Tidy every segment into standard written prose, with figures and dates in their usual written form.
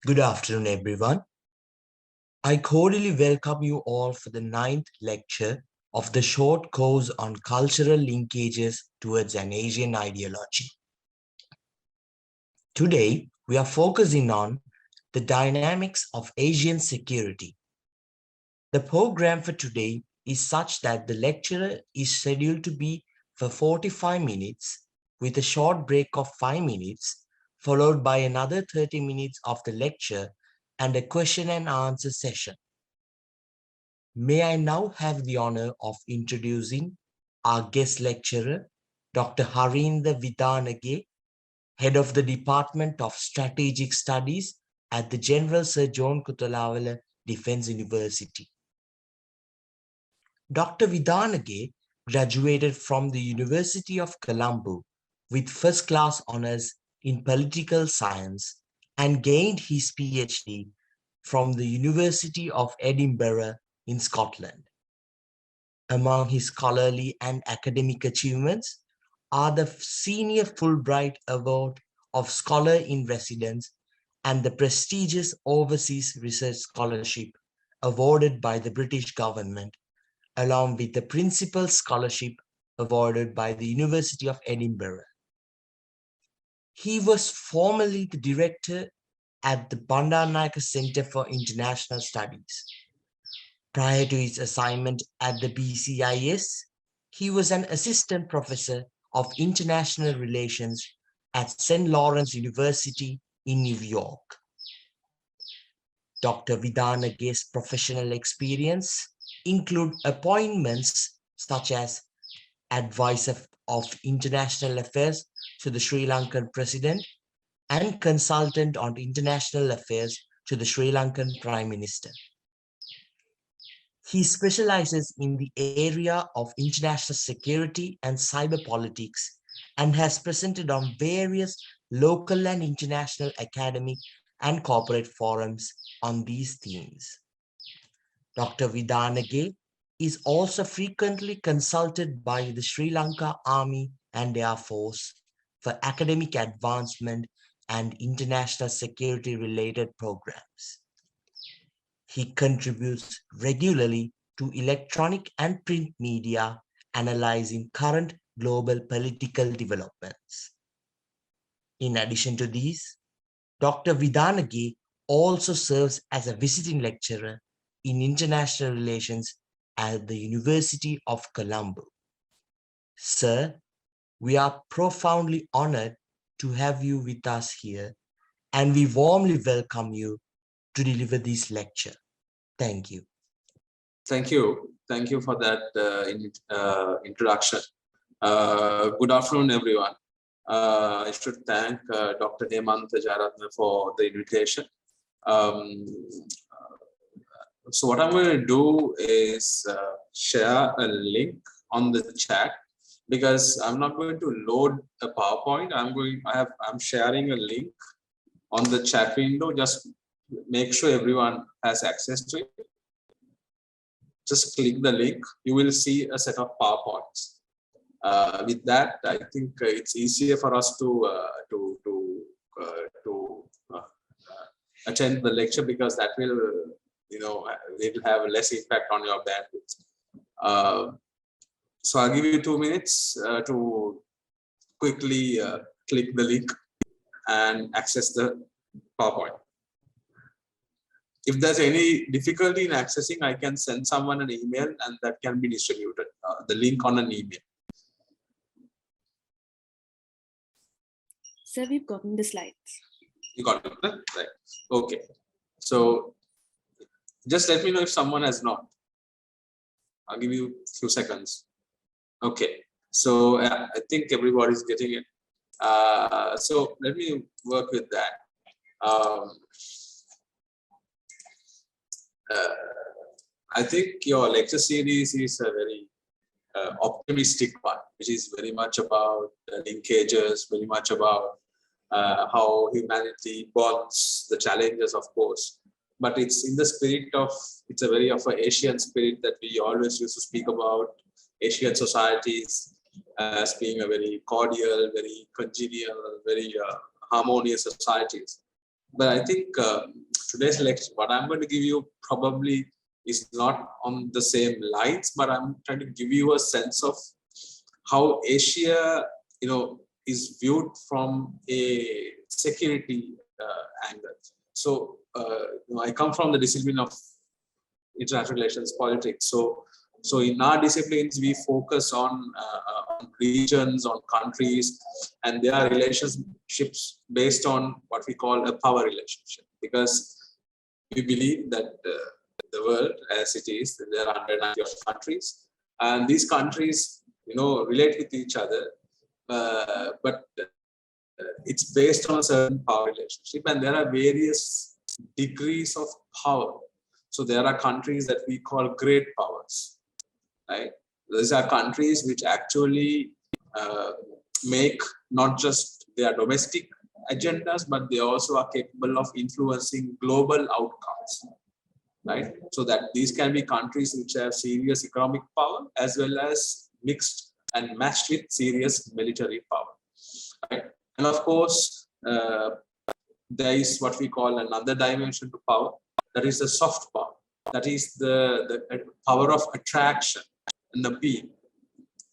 Good afternoon, everyone. I cordially welcome you all for the ninth lecture of the short course on cultural linkages towards an Asian ideology. Today, we are focusing on the dynamics of Asian security. The program for today is such that the lecturer is scheduled to be for 45 minutes with a short break of 5 minutes, followed by another 30 minutes of the lecture and a question and answer session. May I now have the honor of introducing our guest lecturer, Dr. Harinda Vidanage, Head of the Department of Strategic Studies at the General Sir John Kuttalawala Defence University. Dr. Vidanage graduated from the University of Colombo with first-class honours in political science and gained his PhD from the University of Edinburgh in Scotland. Among his scholarly and academic achievements are the Senior Fulbright Award of Scholar in Residence and the prestigious Overseas Research Scholarship awarded by the British government, along with the Principal Scholarship awarded by the University of Edinburgh. He was formerly the director at the Bandaranaike Centre for International Studies. Prior to his assignment at the BCIS, he was an assistant professor of international relations at St. Lawrence University in New York. Dr. Vidanage's professional experience include appointments such as advisor of international affairs to the Sri Lankan president and consultant on international affairs to the Sri Lankan Prime Minister. He specializes in the area of international security and cyber politics and has presented on various local and international academic and corporate forums on these themes. Dr. Vidanage is also frequently consulted by the Sri Lanka Army and Air Force for academic advancement and international security related programs. He contributes regularly to electronic and print media, analyzing current global political developments. In addition to these, Dr. Vidanage also serves as a visiting lecturer in international relations at the University of Colombo. Sir, we are profoundly honored to have you with us here, and we warmly welcome you to deliver this lecture. Thank you. Thank you. Thank you for that introduction. Good afternoon, everyone. I should thank Dr. Hemant Jayaratne for the invitation. So what I'm going to do is share a link on the chat, because I'm not going to load a PowerPoint. I'm sharing a link on the chat window. Just make sure everyone has access to it. Just click the link. You will see a set of PowerPoints. With that, I think it's easier for us to attend the lecture, because that will, it will have less impact on your bandwidth. So I'll give you 2 minutes to quickly click the link and access the PowerPoint. If there's any difficulty in accessing, I can send someone an email and that can be distributed, the link on an email. Sir, we've gotten the slides. You got it, right? Okay. So just let me know if someone has not. I'll give you a few seconds. Okay. So I think everybody's getting it. So let me work with that. I think your lecture series is a very optimistic one, which is very much about linkages, very much about how humanity bonds the challenges, of course. But it's in the spirit of, it's a very of an Asian spirit that we always used to speak about Asian societies as being a very cordial, very congenial, very harmonious societies. But I think today's lecture, what I'm going to give you probably is not on the same lines, but I'm trying to give you a sense of how Asia, is viewed from a security angle. So, I come from the discipline of international relations politics. So in our disciplines, we focus on regions, on countries, and their relationships based on what we call a power relationship. Because we believe that the world as it is, there are 190 countries, and these countries, relate with each other, but it's based on a certain power relationship, and there are various degrees of power. So there are countries that we call great powers, right? These are countries which actually make not just their domestic agendas, but they also are capable of influencing global outcomes, right? So that these can be countries which have serious economic power as well as mixed and matched with serious military power, right? And of course, there is what we call another dimension to power, that is the soft power, that is the power of attraction and appeal,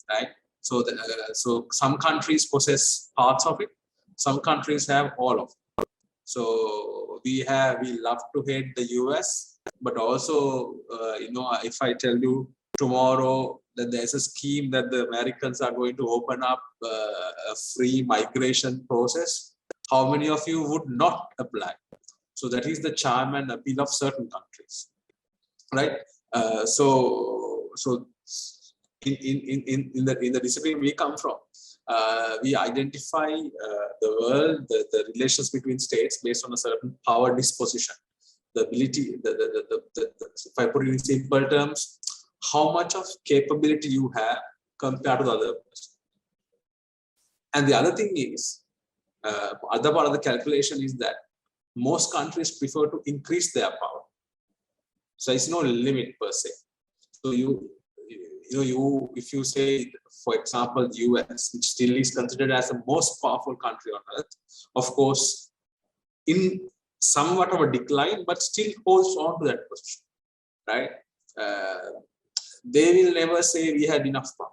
right? So some countries possess parts of it, some countries have all of it. So we love to hate the US, but also if I tell you tomorrow that there's a scheme that the Americans are going to open up a free migration process, how many of you would not apply? So that is the charm and appeal of certain countries, right? So in the discipline we come from, we identify the world, the relations between states based on a certain power disposition, the ability, if I put it in simple terms, how much of capability you have compared to the other person. And the other thing is, other part of the calculation is that most countries prefer to increase their power. So it's no limit per se. So if you say, for example, the US, which still is considered as the most powerful country on earth, of course, in somewhat of a decline, but still holds on to that position, right? They will never say we had enough power.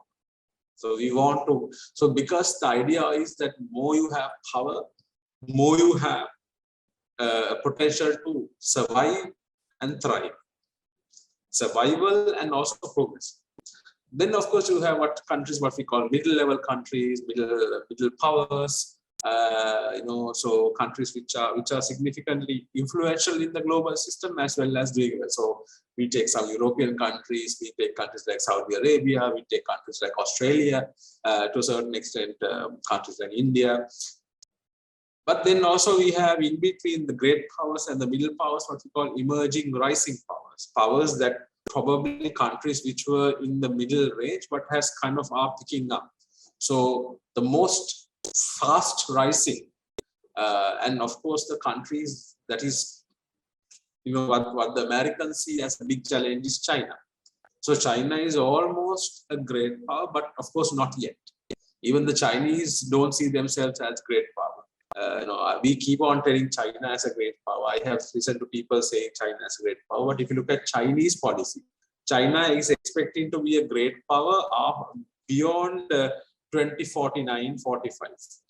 So we want to, so because the idea is that more you have power, more you have potential to survive and thrive. Survival and also progress. Then, of course, you have what we call middle-level countries, middle powers. So countries which are significantly influential in the global system as well as doing well. So we take some European countries, we take countries like Saudi Arabia, we take countries like Australia, to a certain extent, countries like India. But then also we have in between the great powers and the middle powers, what we call emerging rising powers, powers that probably countries which were in the middle range, but has kind of are picking up. So the most fast rising, and of course the countries that is, what the Americans see as a big challenge is China. So China is almost a great power, but of course not yet. Even the Chinese don't see themselves as great power. We keep on telling China as a great power. I have listened to people saying China as a great power, but if you look at Chinese policy, China is expecting to be a great power beyond 2049-45.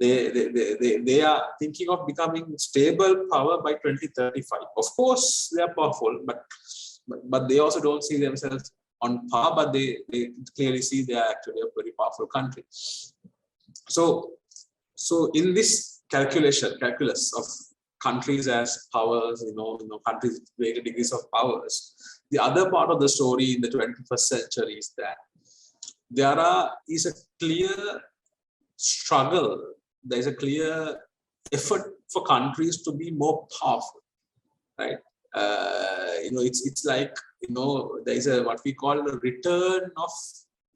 They are thinking of becoming stable power by 2035. Of course, they are powerful, but they also don't see themselves on par, but they clearly see they are actually a very powerful country. So in this calculus of countries as powers, countries with greater degrees of powers, the other part of the story in the 21st century is that there is a clear struggle, there is a clear effort for countries to be more powerful, right? It's like, there is what we call a return of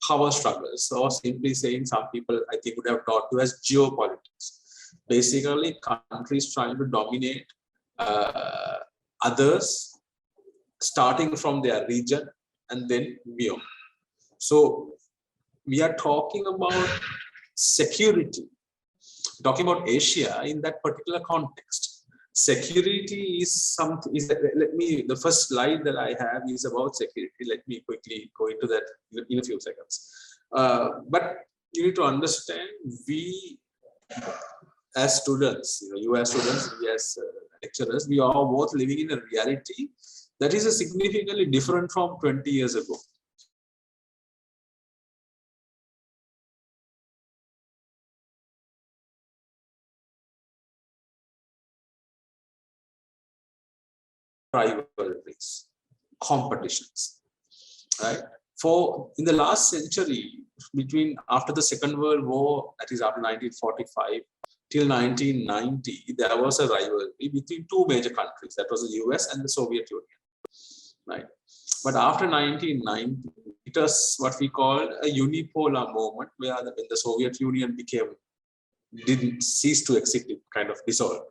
power struggles, or simply saying, some people I think would have taught you as geopolitics. Basically, countries trying to dominate others, starting from their region and then beyond. So we are talking about security, talking about Asia in that particular context. security is something. The first slide that I have is about security. Let me quickly go into that in a few seconds. But you need to understand, we as students, you as students, we as lecturers, we are both living in a reality that is significantly different from 20 years ago. Rivalries, competitions, right? For in the last century, between after the Second World War, that is after 1945 till 1990, there was a rivalry between two major countries. That was the US and the Soviet Union, right? But after 1990, it was what we call a unipolar moment, where when the Soviet Union didn't cease to exist, it kind of dissolved.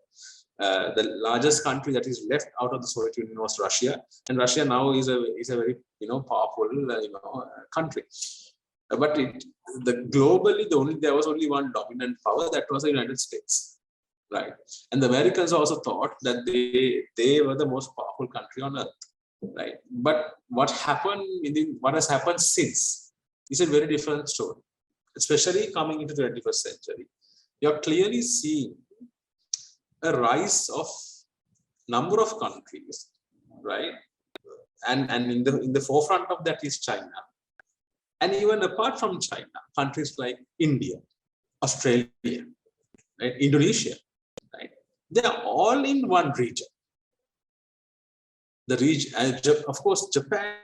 The largest country that is left out of the Soviet Union was Russia, and Russia now is a very powerful country. But globally, there was only one dominant power, that was the United States, right? And the Americans also thought that they were the most powerful country on earth, right? But what has happened since is a very different story, especially coming into the 21st century. You're clearly seeing a rise of number of countries, right? And in the forefront of that is China. And even apart from China, countries like India, Australia, right? Indonesia, right? They are all in one region. The region, of course, Japan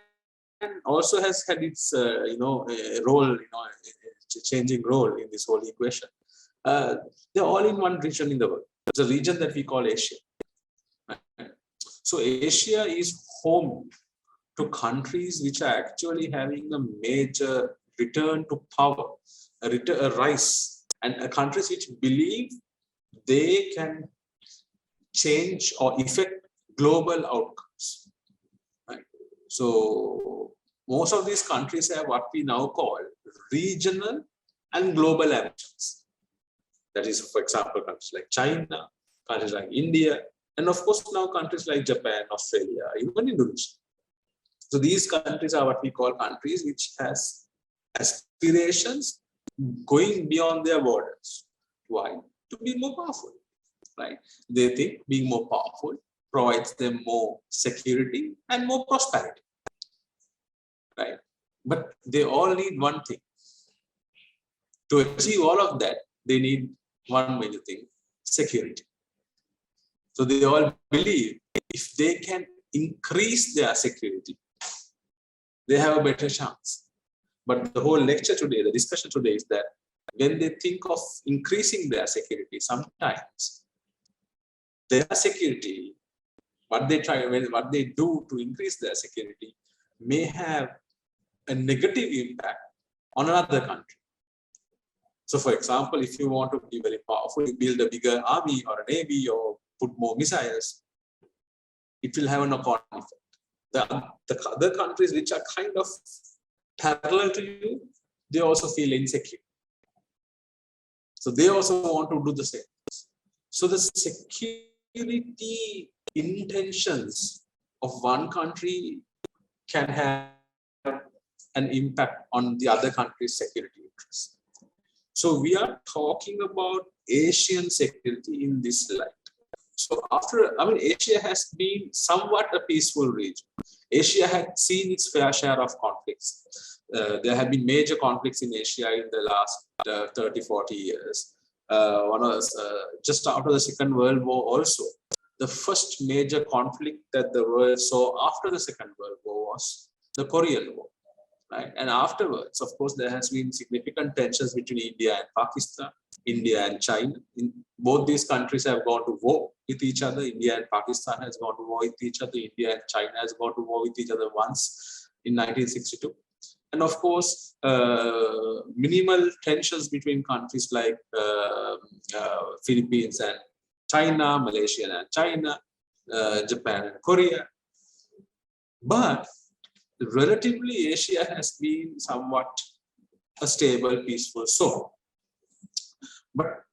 also has had its role, changing role in this whole equation. They're all in one region in the world. It's a region that we call Asia. So Asia is home to countries which are actually having a major return to power, a rise, and countries which believe they can change or affect global outcomes. Right? So most of these countries have what we now call regional and global ambitions. That is, for example, countries like China, countries like India, and of course now countries like Japan, Australia, even Indonesia. So these countries are what we call countries which has aspirations going beyond their borders. Why? To be more powerful, right? They think being more powerful provides them more security and more prosperity, right? But they all need one thing. To achieve all of that, they need one major thing: security. So they all believe if they can increase their security, they have a better chance. But the whole lecture today, the discussion today is that when they think of increasing their security, sometimes their security, what they do to increase their security may have a negative impact on another country. So for example, if you want to be very powerful, you build a bigger army or a navy or put more missiles, it will have a knock-on effect. The other countries which are kind of parallel to you, they also feel insecure. So they also want to do the same. So the security intentions of one country can have an impact on the other country's security interests. So we are talking about Asian security in this light. So Asia has been somewhat a peaceful region. Asia had seen its fair share of conflicts. There have been major conflicts in Asia in the last 30, 40 years. Just after the Second World War also, the first major conflict that the world saw after the Second World War was the Korean War. Right? And afterwards, of course, there has been significant tensions between India and Pakistan, India and China. Both these countries have gone to war with each other. India and Pakistan has gone to war with each other. India and China has gone to war with each other once in 1962. And of course, minimal tensions between countries like Philippines and China, Malaysia and China, Japan and Korea. But relatively, Asia has been somewhat a stable, peaceful zone. But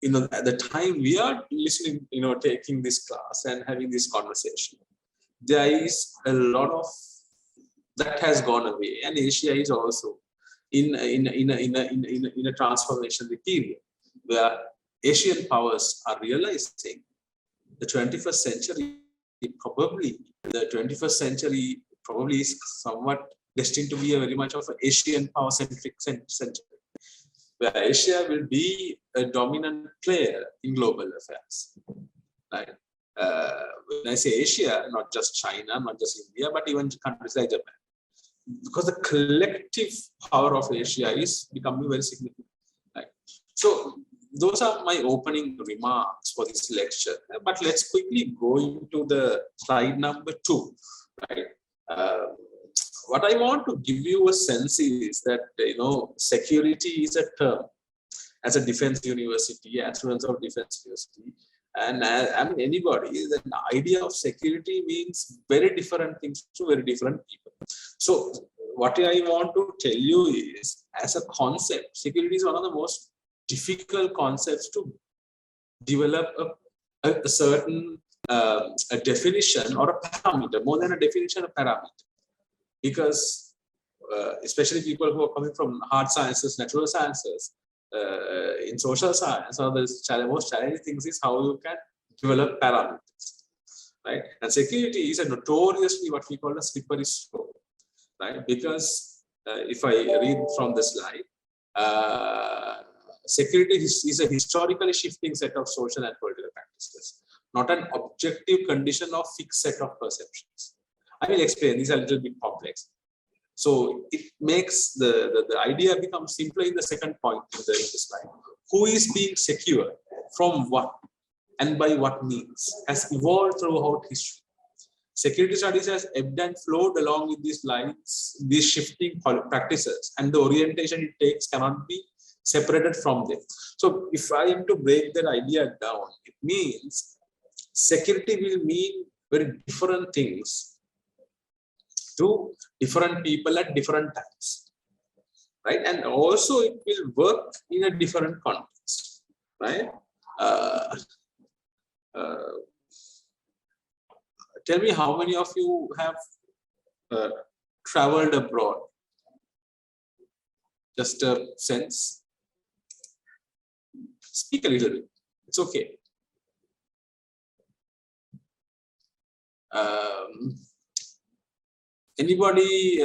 at the time we are listening, taking this class and having this conversation, there is a lot of that has gone away, and Asia is also in a transformation period where Asian powers are realizing the 21st century probably is somewhat destined to be a very much of an Asian power centric century, where Asia will be a dominant player in global affairs. Right? When I say Asia, not just China, not just India, but even countries like Japan, because the collective power of Asia is becoming very significant. Right? So those are my opening remarks for this lecture. But let's quickly go into the slide number 2. Right? What I want to give you a sense is that security is a term. As a defense university, as students of defense university, and I mean anybody, the idea of security means very different things to very different people. So what I want to tell you is, as a concept, security is one of the most difficult concepts to develop a certain a definition or a parameter, more than a definition, a parameter. Because especially people who are coming from hard sciences, natural sciences, in social science, one of the most challenging things is how you can develop parameters, right? And security is a notoriously what we call a slippery slope, right? Because if I read from the slide, security is a historically shifting set of social and political practices, not an objective condition of fixed set of perceptions. I will explain. These are a little bit complex. So it makes the idea become simpler in the second point in the slide. Who is being secure from what and by what means has evolved throughout history. Security studies has ebbed and flowed along with these lines, these shifting practices, and the orientation it takes cannot be separated from them. So if I am to break that idea down, it means security will mean very different things to different people at different times, right? And also it will work in a different context, right? Tell me how many of you have traveled abroad? Just a sense. Speak a little bit. It's okay. Anybody,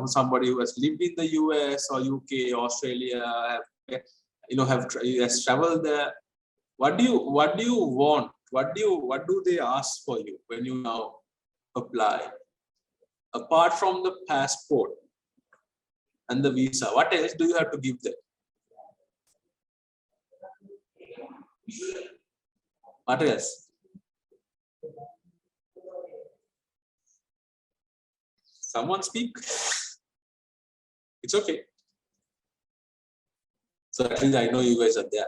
somebody who has lived in the US or UK, Australia, has traveled there. What do you want? What do they ask for you when you now apply? Apart from the passport and the visa, what else do you have to give them? What else? Someone speak. It's okay. So at least I know you guys are there.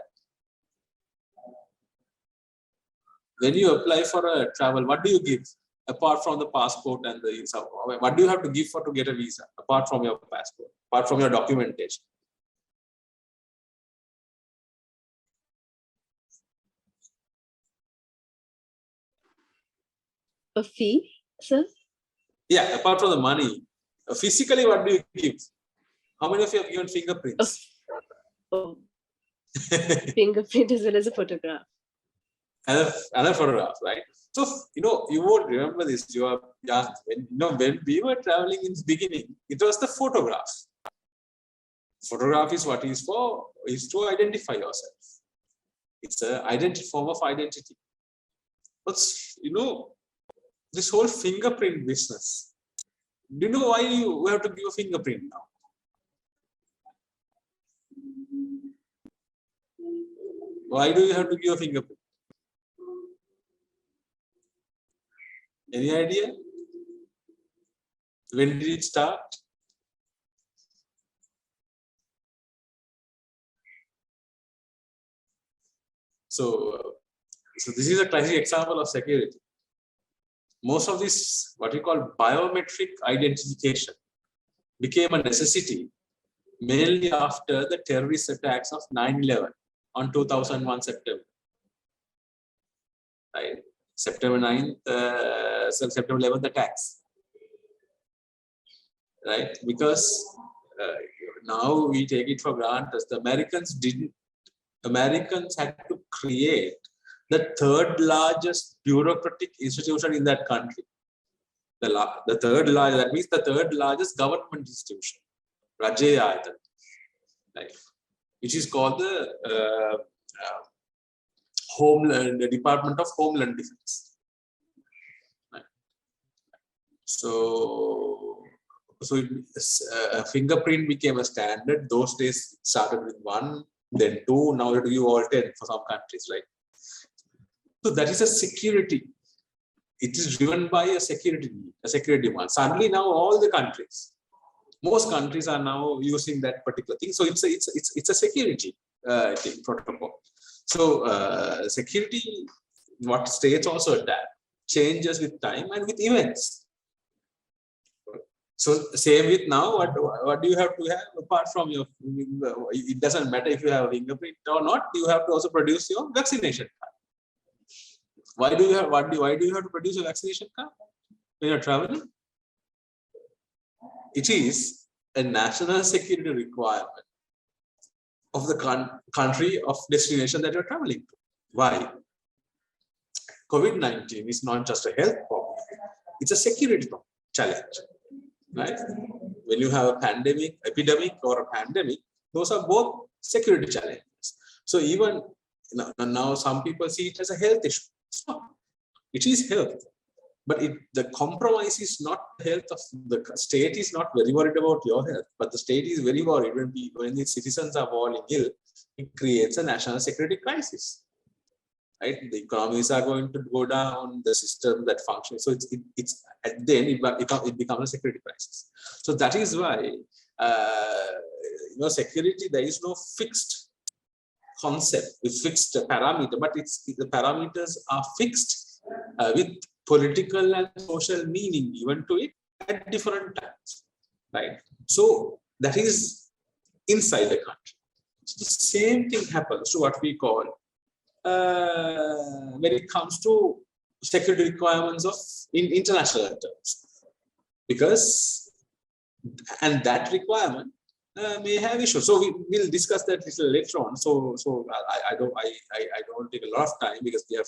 When you apply for a travel, what do you give apart from the passport and the visa? What do you have to give to get a visa apart from your passport, apart from your documentation? A fee, sir? Yeah, apart from the money. Physically, what do you give? How many of you have given fingerprints? Oh. Fingerprint as well as a photograph. Another photograph, right? So you won't remember this. You are young. When we were traveling in the beginning, it was the photograph. Photograph is what is for, is to identify yourself. It's a form of identity. But this whole fingerprint business. Do you know why you have to give a fingerprint now? Why do you have to give a fingerprint? Any idea? When did it start? So this is a classic example of security. Most of this, what we call biometric identification, became a necessity mainly after the terrorist attacks of 9/11 on 2001 September. Right? September 9th, September 11th attacks. Right? Because now we take it for granted. The Americans had to create the third largest bureaucratic institution in that country. The third largest, that means the third largest government institution, Rajya, right? Which is called the the Department of Homeland Defense. Right? So fingerprint became a standard. Those days it started with 1, then 2, now you all 10 for some countries, right? So that is a security. It is driven by a security need, a security demand. Suddenly now all the countries, most countries are now using that particular thing. So it's a security protocol. So security, what states also adapt, changes with time and with events. So same with now, what do you have to have apart from your, it doesn't matter if you have a fingerprint or not, you have to also produce your vaccination card. Why do you have to produce a vaccination card when you're traveling? It is a national security requirement of the country of destination that you're traveling to. Why? COVID-19 is not just a health problem, it's a security challenge, right? When you have a epidemic or a pandemic, those are both security challenges. So even now some people see it as a health issue. So it is health, but the compromise is not health of the state is not very worried about your health, but the state is very worried when its citizens are falling ill. It creates a national security crisis, right? The economies are going to go down, the system that functions. So it's at the end it becomes a security crisis. So that is why security, there is no fixed concept with fixed parameter, but the parameters are fixed with political and social meaning given to it at different times, right? So that is inside the country. So the same thing happens to what we call when it comes to security requirements in international terms, and that requirement may have issues. So we will discuss that little later on. So I don't take a lot of time because we have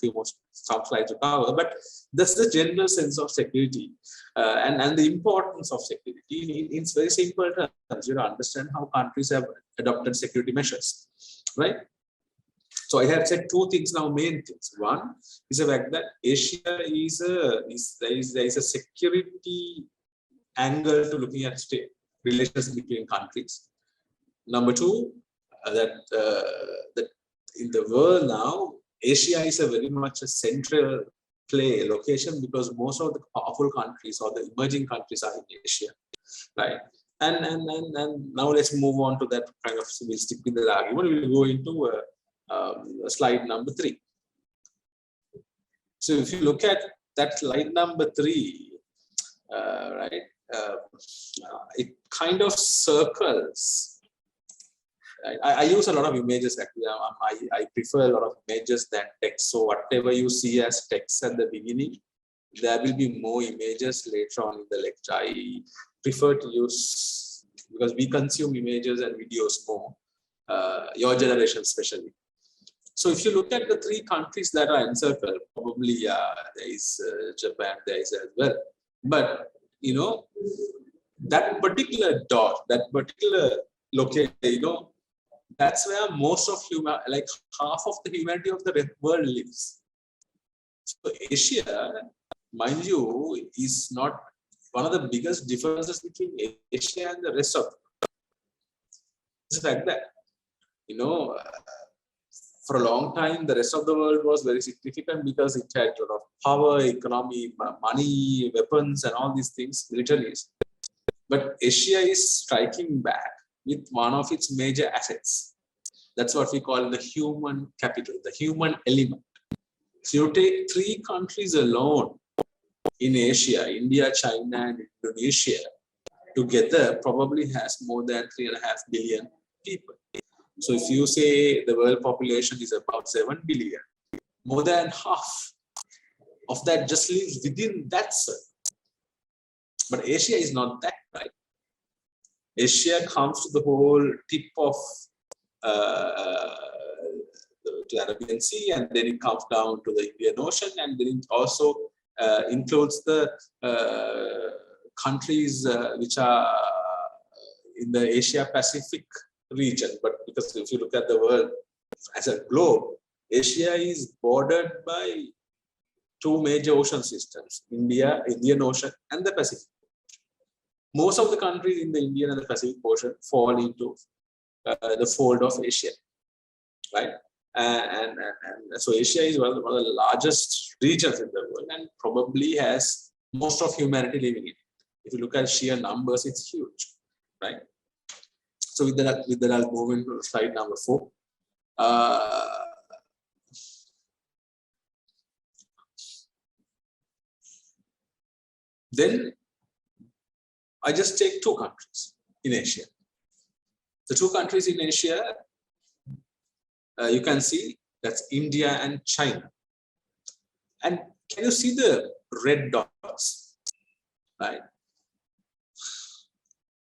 some slides to cover. But that's the general sense of security and the importance of security in very simple terms. You understand how countries have adopted security measures, right? So I have said two things now, main things. One is the fact that Asia there is a security angle to looking at state relations between countries. Number two, that in the world now, Asia is very much a central location because most of the powerful countries or the emerging countries are in Asia, right? And now let's move on to that kind of. We'll stick with the argument. We'll go into slide number 3. So if you look at that slide number 3, right? It kind of circles. I use a lot of images actually. I prefer a lot of images than text. So whatever you see as text at the beginning, there will be more images later on in the lecture. I prefer to use, because we consume images and videos more, your generation especially. So if you look at the 3 countries that are encircled, probably there is Japan, there is as well. But that particular dot, that particular location, that's where most of like half of the humanity of the world lives. So Asia, mind you, is not one of the biggest differences between Asia and the rest of the world. It's the fact that, for a long time, the rest of the world was very significant because it had a lot of power, economy, money, weapons, and all these things, militaries. But Asia is striking back with one of its major assets. That's what we call the human capital, the human element. So you take 3 countries alone in Asia, India, China, and Indonesia, together probably has more than 3.5 billion people. So if you say the world population is about 7 billion, more than half of that just lives within that circle. But Asia is not that, right? Asia comes to the whole tip of the Arabian Sea, and then it comes down to the Indian Ocean, and then it also includes the countries which are in the Asia Pacific region. But because if you look at the world as a globe, Asia is bordered by two major ocean systems: Indian Ocean, and the Pacific. Most of the countries in the Indian and the Pacific Ocean fall into the fold of Asia, right? And so Asia is one of the largest regions in the world, and probably has most of humanity living in it. If you look at sheer numbers, it's huge, right? So with that I'll move into slide number 4. Then I just take 2 countries in Asia. The 2 countries in Asia, you can see that's India and China. And can you see the red dots, right?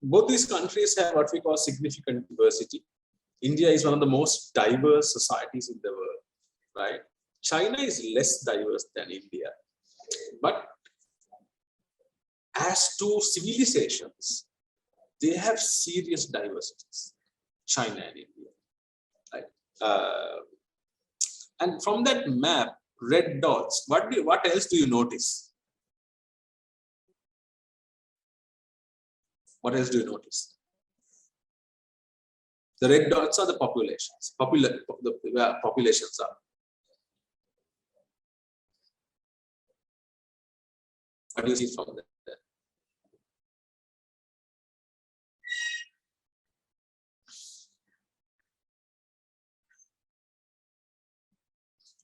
Both these countries have what we call significant diversity. India is one of the most diverse societies in the world, right? China is less diverse than India. But as to civilizations, they have serious diversities, China and India, right? And from that map, red dots, what else do you notice? What else do you notice? The red dots are the populations. The populations are. What do you see from that?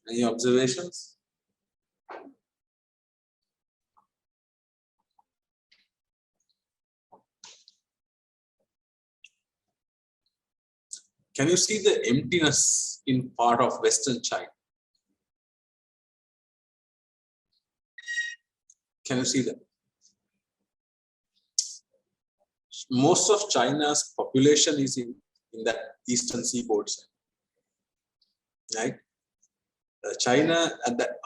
Any observations? Can you see the emptiness in part of Western China? Can you see that? Most of China's population is in that eastern seaboard side, right? China, and that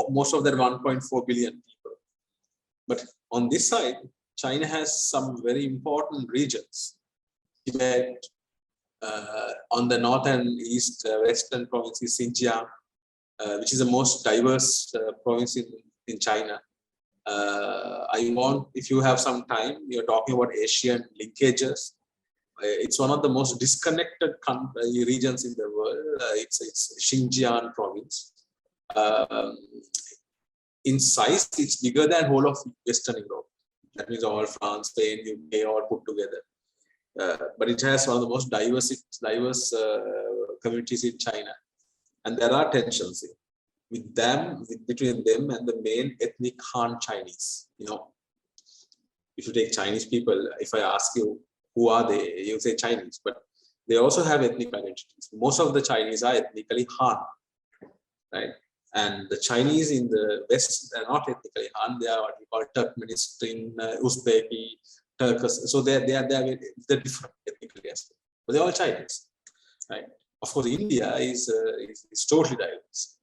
most of that 1.4 billion people. But on this side, China has some very important regions. Tibet, on the north and east western province is Xinjiang, which is the most diverse province in China. If you have some time, you're talking about Asian linkages. It's one of the most disconnected regions in the world. It's Xinjiang province. In size, it's bigger than whole of Western Europe. That means all France, Spain, UK, all put together. But it has one of the most diverse communities in China, and there are tensions between them and the main ethnic Han Chinese. You know, if you take Chinese people, if I ask you who are they, you say Chinese, but they also have ethnic identities. Most of the Chinese are ethnically Han, right? And the Chinese in the West are not ethnically Han; they are what we call Turkmenistan, Uzbeki, Turkish. So they're different ethnically as well, but they're all Chinese, right? Of course, India is totally diverse.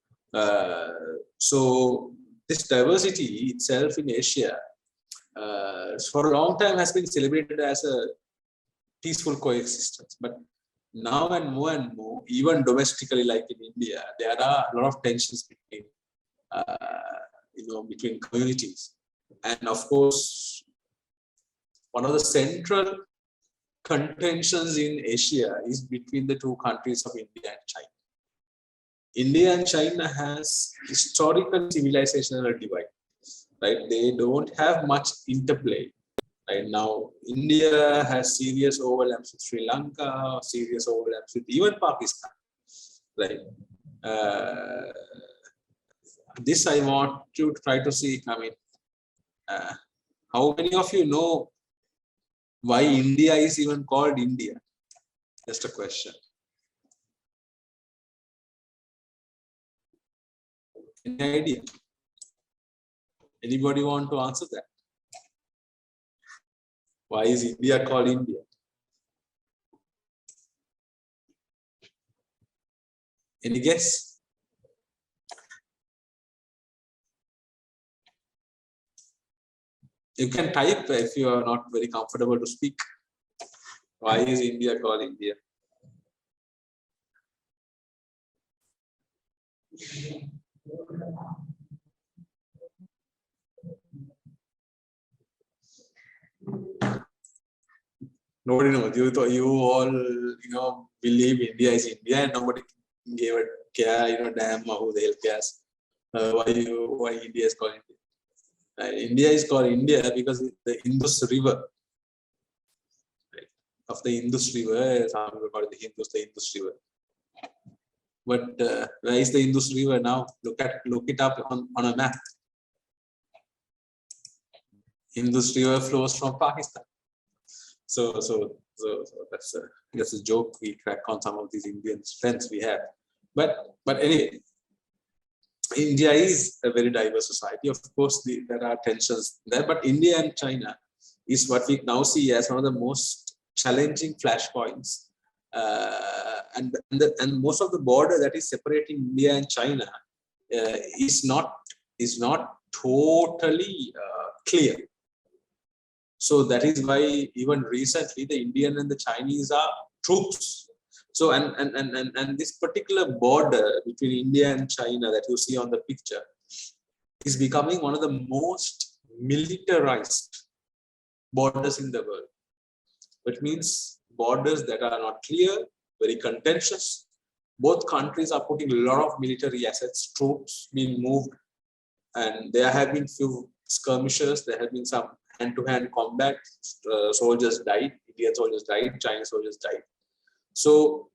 So this diversity itself in Asia, for a long time, has been celebrated as a peaceful coexistence. But now and more, even domestically, like in India, there are a lot of tensions between communities, and of course, one of the central contentions in Asia is between the 2 countries of India and China. India and China has historical civilizational divide, right? They don't have much interplay. Right now, India has serious overlaps with Sri Lanka, serious overlaps with even Pakistan, right? This I want to try to see. I mean, how many of you know why India is even called India? Just a question. Any idea? Anybody want to answer that? Why is India called India? Any guess? You can type if you are not very comfortable to speak. Why is India called India? Nobody knows. You all believe India is India, and nobody gave a care. Damn, who the hell cares? Why India is called India? India is called India because the Indus River, right? Of the Indus River, some people call it the Indus River. But where is the Indus River now? Look it up on a map. Indus River flows from Pakistan. So that's a joke we crack on some of these Indian friends we have. But anyway, India is a very diverse society. Of course, there are tensions there, but India and China is what we now see as one of the most challenging flashpoints. And most of the border that is separating India and China is not totally clear. So that is why even recently the Indian and the Chinese are troops. So and this particular border between India and China that you see on the picture is becoming one of the most militarized borders in the world. Which means borders that are not clear, very contentious. Both countries are putting a lot of military assets, troops being moved, and there have been few skirmishes. There have been some hand-to-hand combat. Soldiers died. Indian soldiers died. Chinese soldiers died. So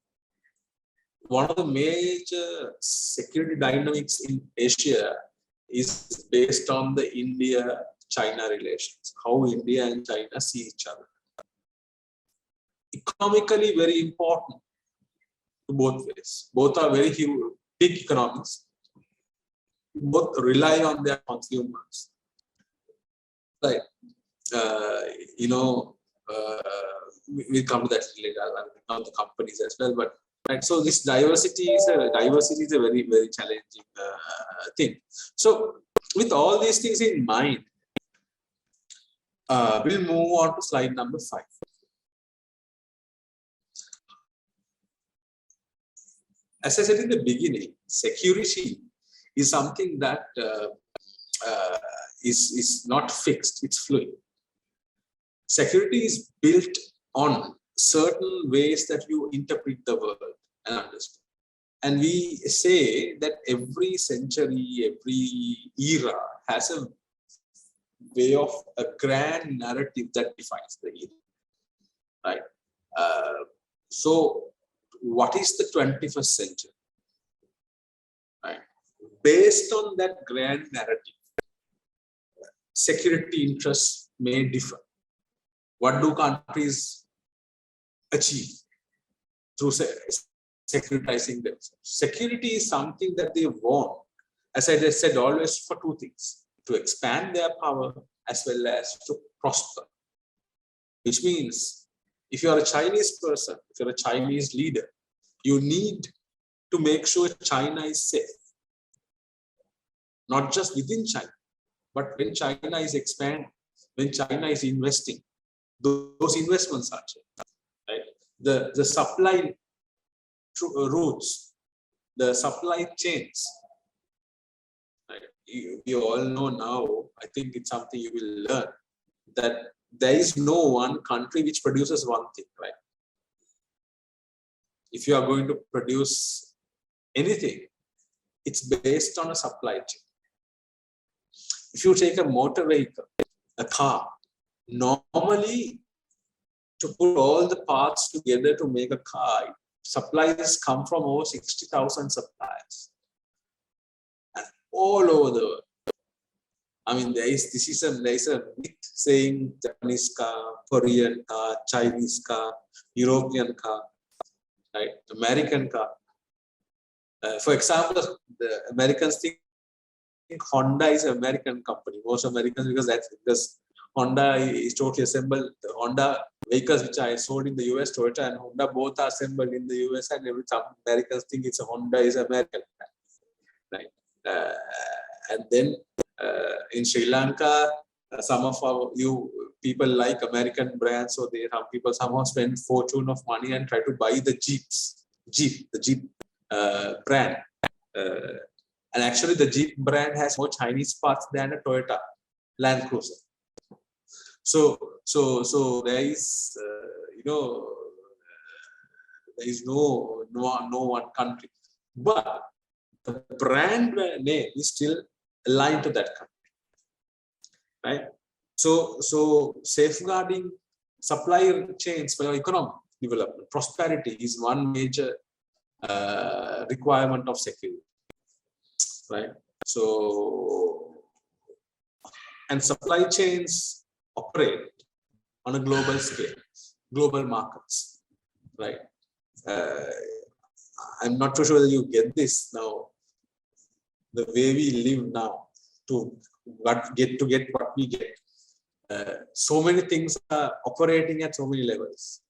one of the major security dynamics in Asia is based on the India-China relations, how India and China see each other. Economically very important to both ways. Both are very huge, big economies. Both rely on their consumers. Right. We'll come to that later. I'll the companies as well. But right, so this diversity is a very, very challenging thing. So with all these things in mind, we'll move on to slide number 5. As I said in the beginning, security is something that is not fixed, it's fluid. Security is built on certain ways that you interpret the world and understand. And we say that every century, every era has a way of a grand narrative that defines the era, right? So what is the 21st century? Right? Based on that grand narrative, security interests may differ. What do countries achieve through securitizing themselves? Security is something that they want, as I just said, always for 2 things: to expand their power as well as to prosper. Which means, if you are a Chinese person, if you're a Chinese leader, you need to make sure China is safe. Not just within China, but when China is expanding, when China is investing, those investments are changed, right? The supply routes, the supply chains, right? You all know now, I think it's something you will learn, that there is no one country which produces one thing, right? If you are going to produce anything, it's based on a supply chain. If you take a motor vehicle, a car, normally to put all the parts together to make a car, supplies come from over 60,000 suppliers and all over the world. I mean, there is a myth saying Japanese car, Korean car, Chinese car, European car, right? American car. For example, the Americans think Honda is an American company. Most Americans, because Honda is totally assembled. The Honda vehicles which are sold in the US, Toyota and Honda both are assembled in the US, and some Americans think it's a Honda is American, right? And then in Sri Lanka, some of you people like American brands, so some people somehow spend fortune of money and try to buy the the Jeep brand. And actually, the Jeep brand has more Chinese parts than a Toyota Land Cruiser. So there is, there is no one country, but the brand name is still aligned to that country, right? So safeguarding supply chains for economic development, prosperity is one major requirement of security, right? So, and supply chains operate on a global scale, global markets, right? I'm not too sure that you get this now. The way we live now to get what we get. So many things are operating at so many levels.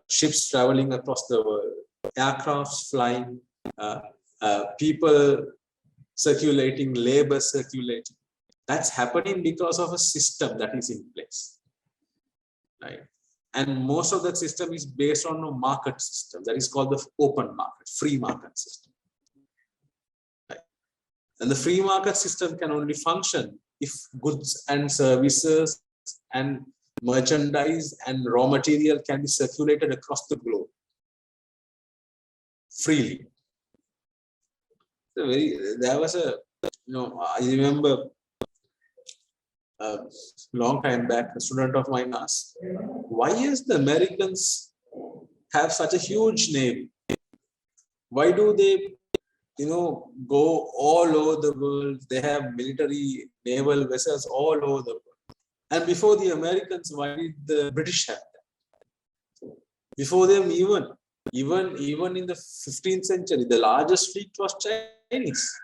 Ships traveling across the world, aircrafts flying, people circulating, labor circulating. That's happening because of a system that is in place, right? And most of that system is based on a market system that is called the open market, free market system. Right? And the free market system can only function if goods and services and merchandise and raw material can be circulated across the globe freely. There was a, I remember a long time back, a student of mine asked, why is the Americans have such a huge navy? Why do they, go all over the world? They have military naval vessels all over the world. And before the Americans, why did the British have that? Before them, even in the 15th century, the largest fleet was Chinese.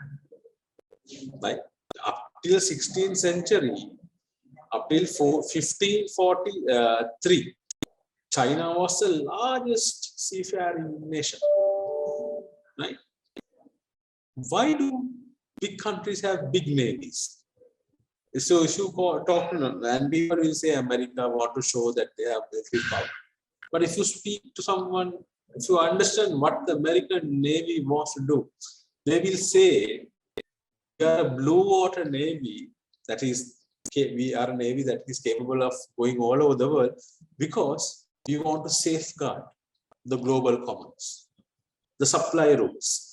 Right? Up till 16th century, up till 1543, China was the largest seafaring nation. Right? Why do big countries have big navies? So if you talk to them, and people will say America want to show that they have military power. But if you speak to someone, if you understand what the American Navy wants to do, they will say, we are a blue water navy, that is, we are a navy that is capable of going all over the world because we want to safeguard the global commons, the supply routes.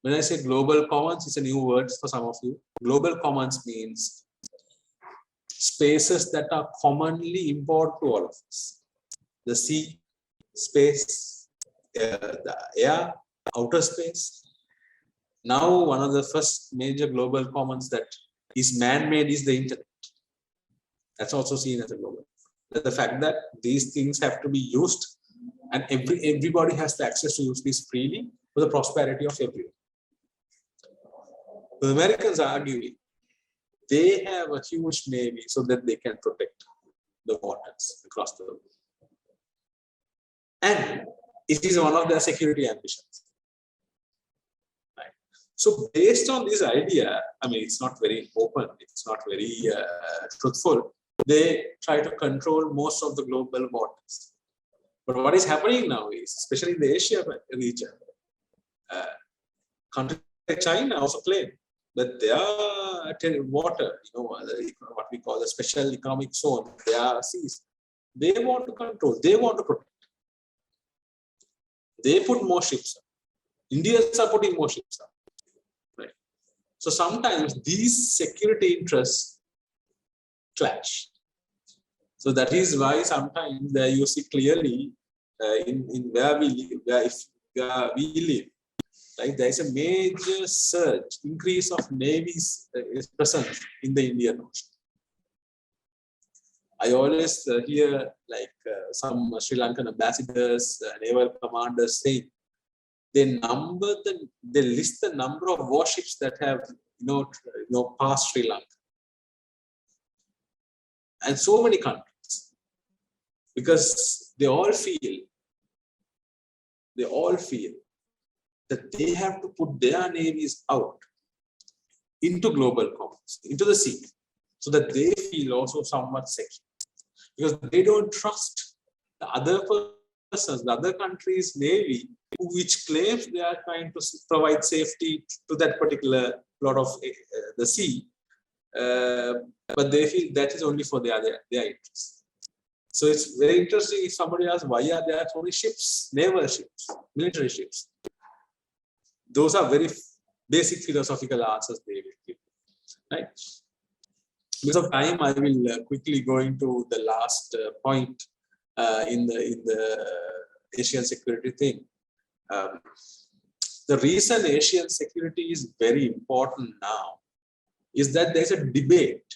When I say global commons, it's a new word for some of you. Global commons means spaces that are commonly important to all of us. The sea, space, the air, outer space. Now, one of the first major global commons that is man-made is the internet. That's also seen as a global. The fact that these things have to be used and everybody has the access to use this freely for the prosperity of everyone. The Americans are arguing they have a huge navy so that they can protect the waters across the world. And it is one of their security ambitions. Right? So based on this idea, I mean, it's not very open, it's not very truthful. They try to control most of the global waters. But what is happening now is, especially in the Asia region, countries like China also claim that their water, what we call the special economic zone, their seas, they want to control, they want to protect. They put more ships up. Indians are putting more ships up. Right? So sometimes these security interests clash. So that is why sometimes you see clearly in where we live, where we live, right? There is a major surge, increase of navies presence in the Indian Ocean. I always hear some Sri Lankan ambassadors, naval commanders saying they list the number of warships that have past Sri Lanka, and so many countries, because they all feel that they have to put their navies out into global commerce, into the sea, so that they feel also somewhat secure, because they don't trust the other persons, the other country's navy, which claims they are trying to provide safety to that particular plot of the sea, but they feel that is only for their interests. So it's very interesting if somebody asks, why are there so many ships, naval ships, military ships? Those are very basic philosophical answers they will give, right? Because of time, I will quickly go into the last point in the Asian security thing. The reason Asian security is very important now is that there's a debate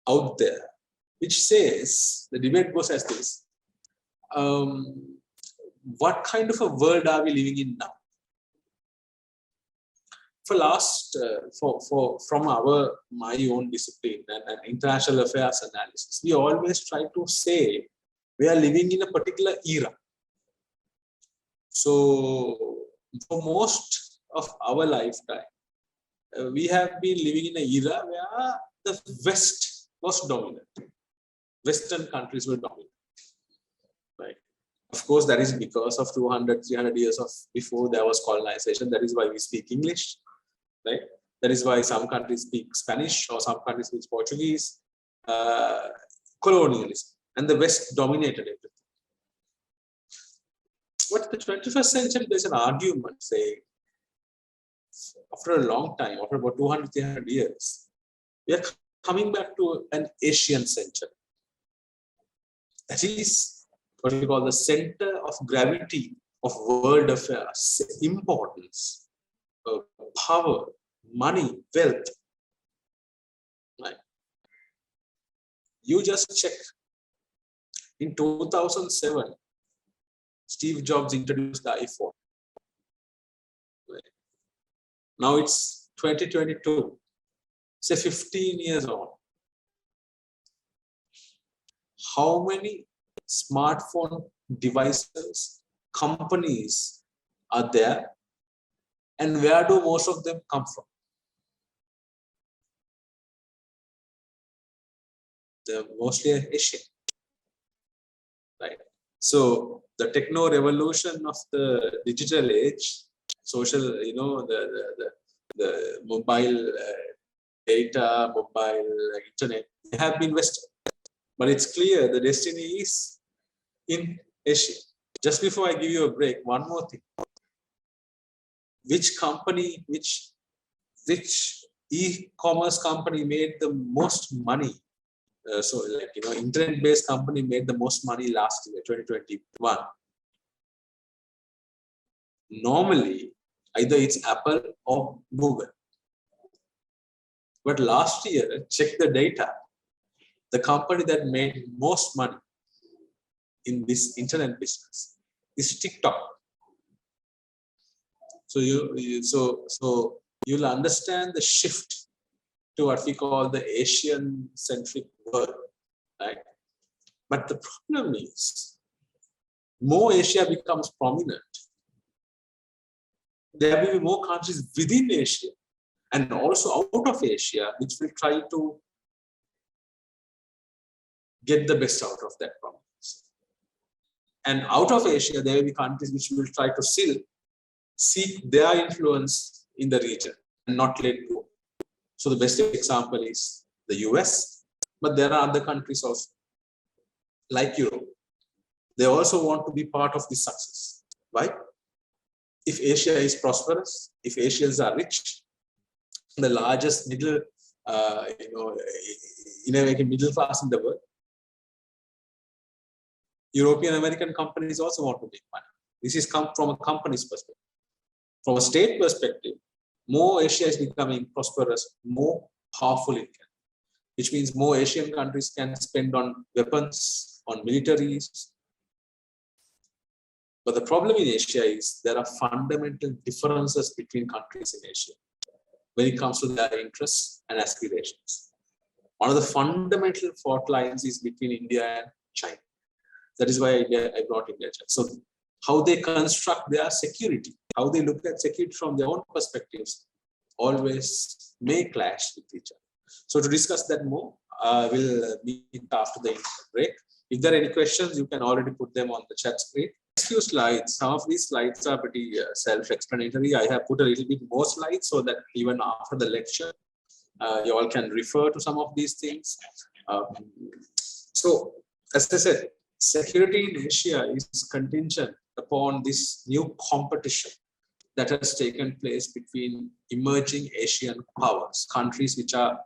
out there which says, the debate goes as this: what kind of a world are we living in now? From my own discipline and international affairs analysis, we always try to say we are living in a particular era. So for most of our lifetime, we have been living in an era where the West was dominant. Western countries were dominant, right? Of course, that is because of 200, 300 years of before there was colonization. That is why we speak English, right? That is why some countries speak Spanish or some countries speak Portuguese. Colonialism, and the West dominated everything. But in the 21st century, there's an argument saying, after a long time, after about 200, 300 years, we are coming back to an Asian century. That is what we call the center of gravity of world affairs, importance, power, money, wealth. Right? You just check. In 2007, Steve Jobs introduced the iPhone. Right? Now it's 2022, say 15 years on. How many smartphone devices, companies are there, and where do most of them come from? They're mostly Asian, right? So the techno revolution of the digital age, social, the mobile data, mobile internet, have been Western. But it's clear the destiny is in Asia. Just before I give you a break, one more thing. Which company, which e-commerce company made the most money? Internet-based company made the most money last year, 2021. Normally, either it's Apple or Google. But last year, check the data. The company that made most money in this internet business is TikTok. So you'll understand the shift to what we call the Asian-centric world, right? But the problem is, more Asia becomes prominent, there will be more countries within Asia and also out of Asia which will try to get the best out of that prominence. And out of Asia, there will be countries which will try to still seek their influence in the region and not let go. So the best example is the US, but there are other countries also, like Europe. They also want to be part of this success. Why? If Asia is prosperous, if Asians are rich, the largest middle class in the world, European American companies also want to make money. This is come from a company's perspective. From a state perspective, more Asia is becoming prosperous, more powerful it can, which means more Asian countries can spend on weapons, on militaries. But the problem in Asia is there are fundamental differences between countries in Asia. when it comes to their interests and aspirations. One of the fundamental fault lines is between India and China. That is why I brought India. So how they construct their security, how they look at security from their own perspectives, always may clash with each other. So to discuss that more, we'll meet after the break. If there are any questions, you can already put them on the chat screen. Next few slides, some of these slides are pretty self-explanatory. I have put a little bit more slides so that even after the lecture, you all can refer to some of these things. So, as I said, security in Asia is contingent upon this new competition that has taken place between emerging Asian powers, countries which are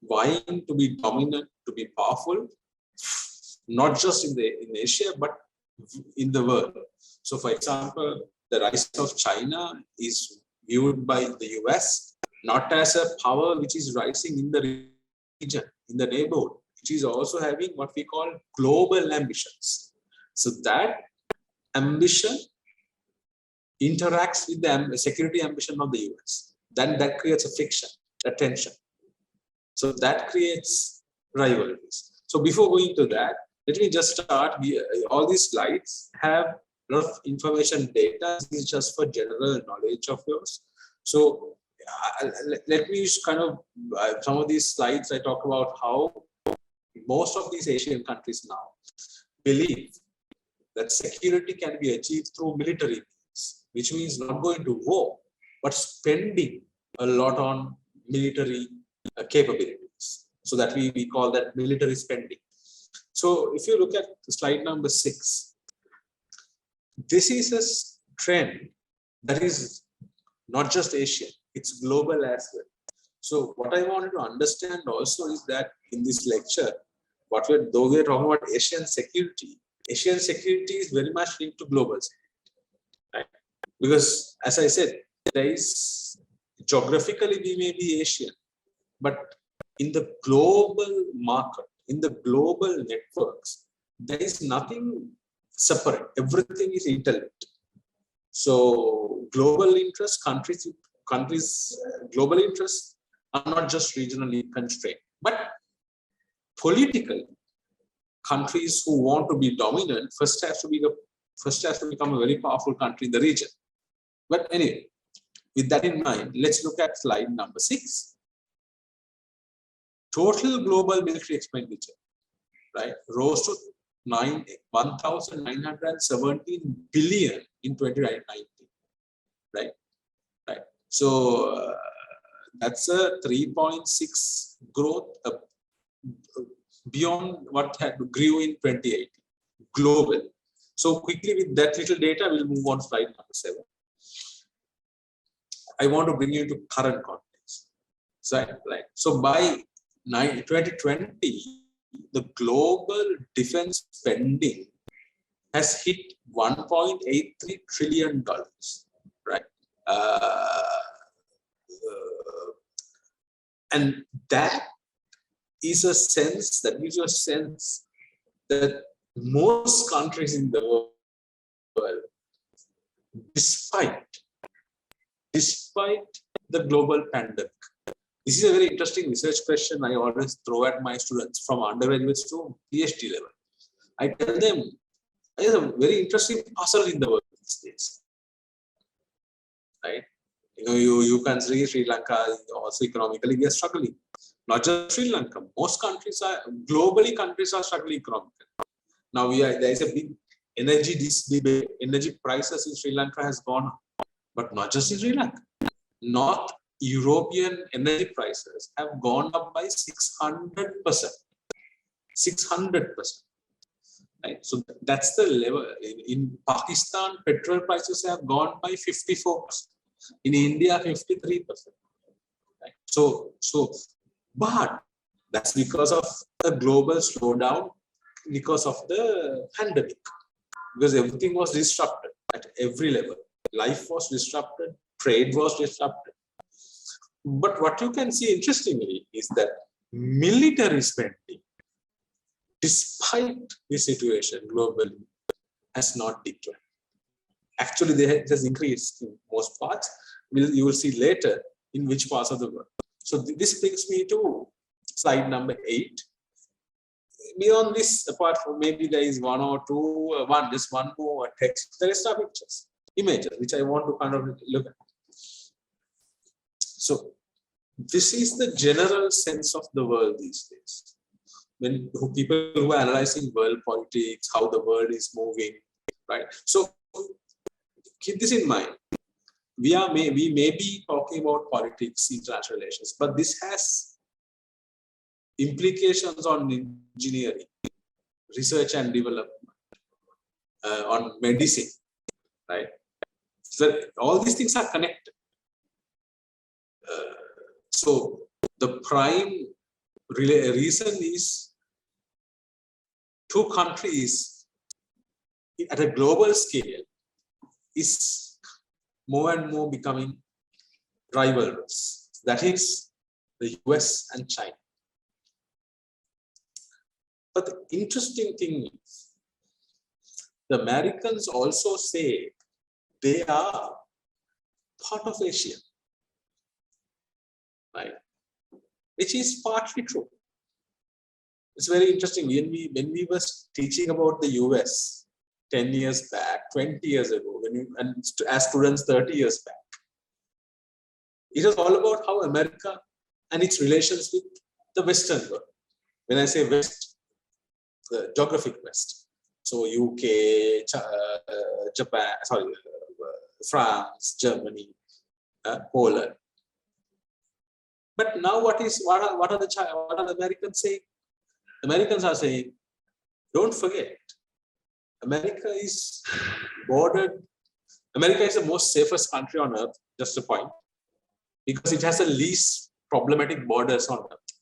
vying to be dominant, to be powerful, not just in Asia, but in the world. So, for example, the rise of China is viewed by the US not as a power which is rising in the region, in the neighborhood. It is also having what we call global ambitions. So that ambition interacts with the security ambition of the US. Then that creates a friction, a tension. So that creates rivalries. So before going to that, let me just start. All these slides have a lot of information data. This is just for general knowledge of yours. So let me kind of, some of these slides I talk about how most of these Asian countries now believe that security can be achieved through military means, which means not going to war, but spending a lot on military capabilities. So that we call that military spending. So if you look at slide number 6, this is a trend that is not just Asian, it's global as well. So what I wanted to understand also is that in this lecture, though we're talking about Asian security is very much linked to global security, right? Because as I said, there is geographically we may be Asian, but in the global market, in the global networks, there is nothing separate. Everything is interlinked. So global interests, countries, global interests are not just regionally constrained, but politically, countries who want to be dominant first has to become a very powerful country in the region. But anyway, with that in mind, let's look at slide number 6. Total global military expenditure, right, rose to 1,917 billion in 2019, right? So that's a 3.6 growth beyond what had grew in 2018 global. So quickly with that little data, we'll move on to slide number 7. I want to bring you into current context. So by 2020, the global defense spending has hit $1.83 trillion, right? And that is a sense, that gives you a sense that most countries in the world, despite the global pandemic, this is a very interesting research question I always throw at my students from undergraduates to PhD level. I tell them, there is a very interesting puzzle in the world these days, right? You can see Sri Lanka also economically we are struggling. Not just Sri Lanka, most countries are struggling economically. Now there is a big energy debate. Energy prices in Sri Lanka has gone up, but not just in Sri Lanka. North European energy prices have gone up by 600%. 600%. Right? So that's the level. In Pakistan, petrol prices have gone by 54%. In India, 53%. Right? So, but that's because of the global slowdown, because of the pandemic, because everything was disrupted at every level. Life was disrupted, trade was disrupted. But what you can see interestingly is that military spending, despite the situation globally, has not declined. Actually, it has increased in most parts. You will see later in which parts of the world. So this brings me to slide number 8. Beyond this, apart from maybe there is one or two, just one more text, the rest are pictures, images, which I want to kind of look at. So this is the general sense of the world these days. When people who are analyzing world politics, how the world is moving, right? So keep this in mind. We may be talking about politics, international relations, but this has implications on engineering, research and development, on medicine, right? So all these things are connected. So the prime reason is two countries at a global scale is more and more becoming rivals. That is the US and China. But the interesting thing is, the Americans also say they are part of Asia, right? Which is partly true. It's very interesting. When we were teaching about the US 10 years back, 20 years ago, and as students 30 years back, it was all about how America and its relations with the Western world. When I say West, the geographic West. So UK, Japan, France, Germany, Poland. But now what are the Americans saying? Americans are saying, don't forget, America is bordered. America is the most safest country on earth, just a point, because it has the least problematic borders on earth.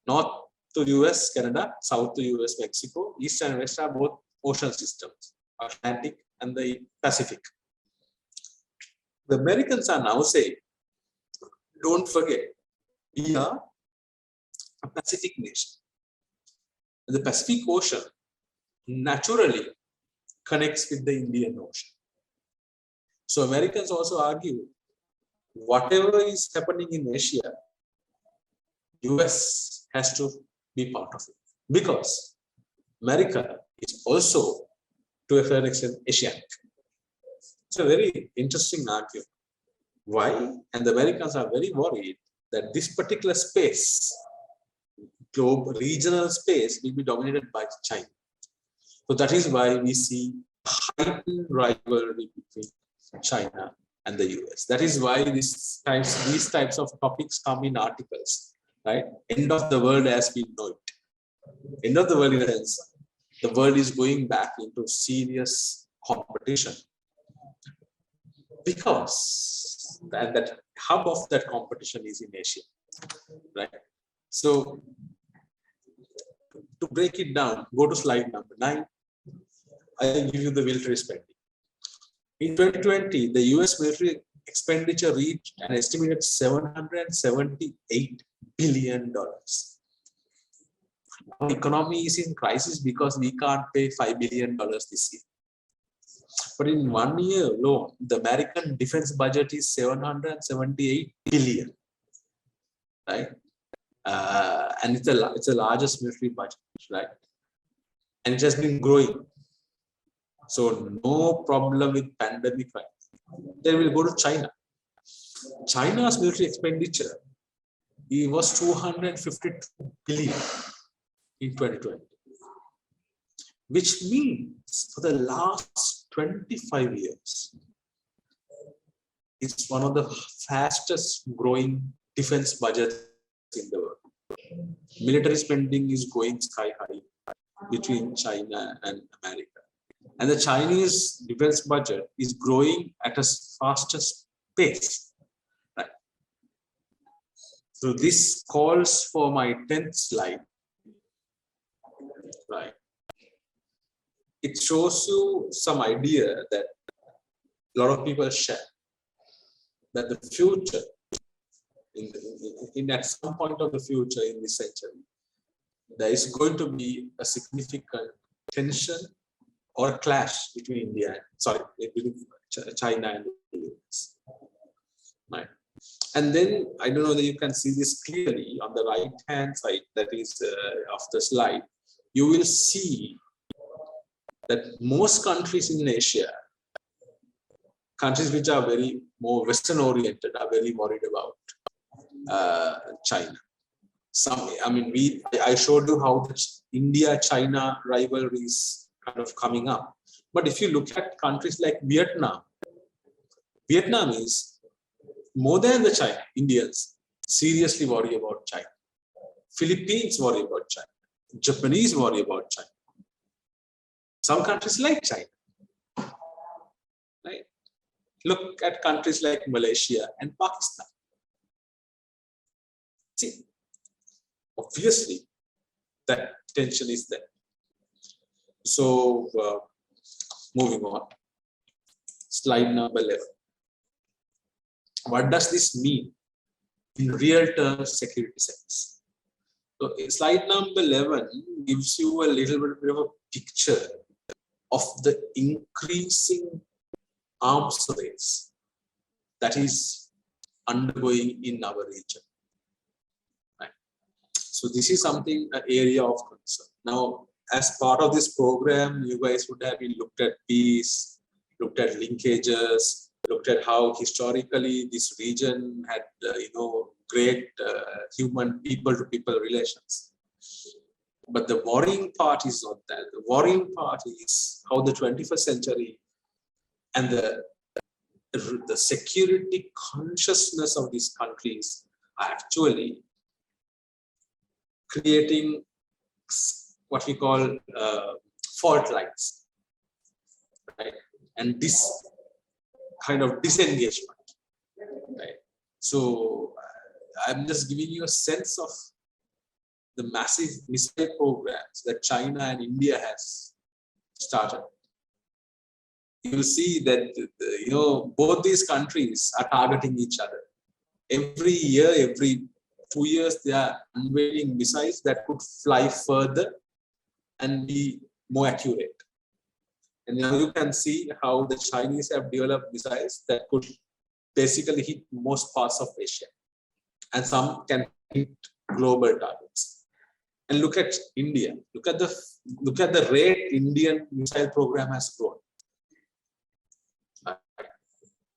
North to US, Canada, south to US, Mexico, east and west are both ocean systems, Atlantic and the Pacific. The Americans are now saying, don't forget, we are a Pacific nation. And the Pacific Ocean naturally connects with the Indian Ocean. So Americans also argue, whatever is happening in Asia, US has to be part of it. Because America is also, to a fair extent, Asiatic. It's a very interesting argument. Why? And the Americans are very worried that this particular space, regional space, will be dominated by China. So that is why we see heightened rivalry between China and the US. That is why these types of topics come in articles, right? End of the world as we know it. End of the world in a sense, the world is going back into serious competition because that hub of that competition is in Asia, right? So to break it down, go to slide number 9. I will give you the military spending. In 2020, the US military expenditure reached an estimated $778 billion. Our economy is in crisis because we can't pay $5 billion this year. But in 1 year alone, the American defense budget is $778 billion, right? And it's the largest military budget, right? And it has been growing. So no problem with pandemic, right? Then we'll go to China. China's military expenditure, it was $252 billion in 2020, which means for the last 25 years, it's one of the fastest growing defense budgets in the world. Military spending is going sky high between China and America. And the Chinese defense budget is growing at a fastest pace. Right? So this calls for my 10th slide. Right. It shows you some idea that a lot of people share, that the future, in at some point of the future in this century, there is going to be a significant tension or clash between between China and the US. Right. And then I don't know that you can see this clearly on the right hand side, that is of the slide. You will see that most countries in Asia, countries which are very more Western oriented, are very worried about China. I showed you how the India-China rivalry is kind of coming up. But if you look at countries like Vietnam, Vietnam is more than the China, Indians seriously worry about China. Philippines worry about China. Japanese worry about China. Some countries like China. Right? Look at countries like Malaysia and Pakistan. See, obviously, that tension is there. So, moving on. Slide number 11. What does this mean in real terms, security sense? So, slide number 11 gives you a little bit of a picture of the increasing arms race that is undergoing in our region. Right? So this is something, an area of concern. Now, as part of this program, you guys would have been looked at peace, looked at linkages, looked at how historically this region had, great human people-to-people relations. But the worrying part is not that. The worrying part is how the 21st century and the security consciousness of these countries are actually creating what we call fault lines, right? And this kind of disengagement, right? So I'm just giving you a sense of the massive missile programs that China and India has started. You will see that both these countries are targeting each other. Every year, every 2 years, they are unveiling missiles that could fly further and be more accurate. And now you can see how the Chinese have developed missiles that could basically hit most parts of Asia, and some can hit global targets. And look at India. Look at the rate Indian missile program has grown.